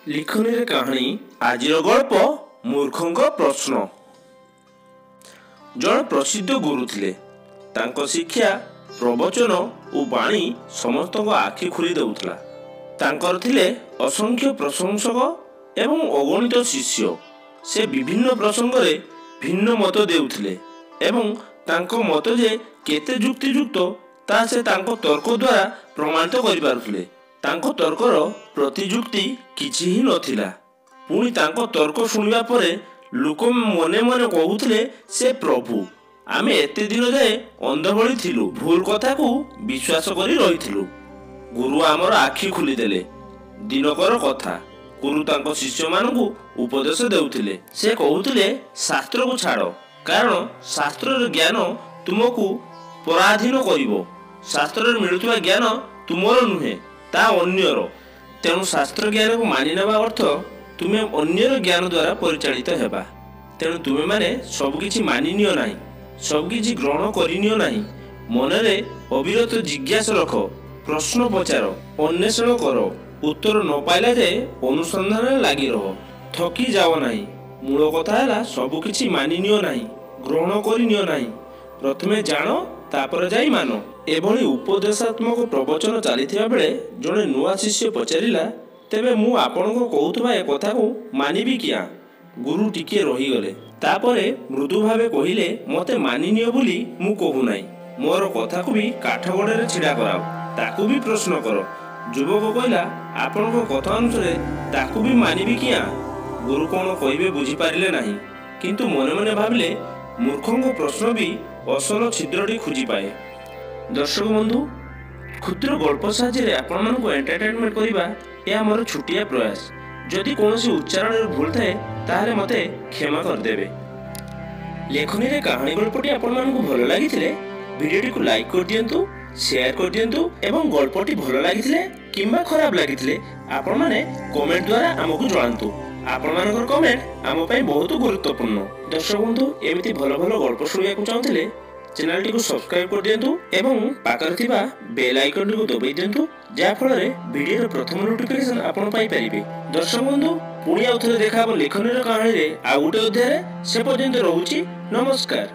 लिखनी कहानी आज गल्प मूर्खों प्रश्न। जड़े प्रसिद्ध गुरु थे। तांको शिक्षा प्रवचन और बाणी समस्त आखि खोली देउथला। तांकर थिले असंख्य प्रशंसक एवं अगणित शिष्य। से विभिन्न प्रसंग रे भिन्न मत देउथले एवं तांको मत जे केते जुक्तियुक्त ता से तांको तर्क द्वारा प्रमाणित करि पारुथले। तांको तर्कर प्रतिजुक्ति किछि ही नथिला। पुणी तांको तर्क शुणिबा परे लोक मने मने कहूथले से प्रभु आमे एते दिन जाए अंध भଳି थिलु, भूल कथा को विश्वास करी रहिथिलु। गुरु आमर आखि खुली देले। दिनकर कथा गुरु तांको शिष्य मानकु उपदेश देउथिले। से कहूथिले शास्त्र को छाड़, कारण शास्त्र ज्ञान तुमको पराधीन करिवो। शास्त्र मिलुवा ज्ञान तुमर नुहे, ता अन्यर। तेणु शास्त्र ज्ञान को मानि नेबा अर्थ तुमे अन्यर ज्ञान द्वारा परिचालित हेबा। तेणु तुमे माने सबकिछि मानि नियो नाही, सबकिछि ग्रहण करि नियो नाही। मनरे अविरत जिज्ञासा रख, प्रश्न पचार, अन्वेषण करो। उत्तर न पाइला जे अनुसंधान लागि रह, थकी जाओ नाही। मूल कथा हैला सबकिछि मानि नियो नाही, ग्रहण करि नियो नाही। प्रथमे जानो तापर जाई मानो। एभली उपदेशात्मक प्रवचन चलीथिबा बेले जणे नुआ शिष्य पचारिला, तेबे मु आपनको कहूथबा ए कथा को मानिबी किया? गुरु टिके रही गले। तापरे मृदु भावे कहिले, मते मानि नियो बोली मु कहू नाही। मोर कथा को भी काठगड़े रे छिड़ा कराओ, ताकू भी प्रश्न करो। युवक कहला, आपनको कथा अनुसारे ताकू भी मानिबी किया? गुरु कोन कहिबे बुझी पारिले नाही, किंतु मने मने भाबिले मूर्खों प्रश्न भी असल छिद्रटी खोजी पाए। दर्शक बंधु, क्षुद्र गल्प साहाय्य आपण मानक एंटरटेनमेंट करबा या मोर छुटिया प्रयास। जदि कोनोसी उच्चारण भूल थाए ताहले मते क्षमा कर देबे। लेखनी रे कहानी गल्पटी आपण मानक भलो लागिथिले वीडियोटी को लाइक कर दियंतु, शेयर कर दियंतु एवं गल्पटी भलो लागिथिले किंबा खराब लागिथिले आपण माने कमेंट द्वारा हमकु जणांतु। आपण मानकर कमेंट आम पई बहुत गुरुत्वपूर्ण। दर्शक बंधु, एमिति भलो भलो गल्प शुणिया को चाहुथिले चैनल टी को सब्सक्राइब कर दियंतु एवं पाकर थिबा बेल आइकन टी को दबाई दियंतु, जा फल रे वीडियो प्रथम नोटिफिकेशन आपण पाई परिबे। दर्शक बंधु, पुणी आउथरे देखा लेखनी कहानी रे आ गुटे अध्याय। से पर्यंत रहूची, नमस्कार।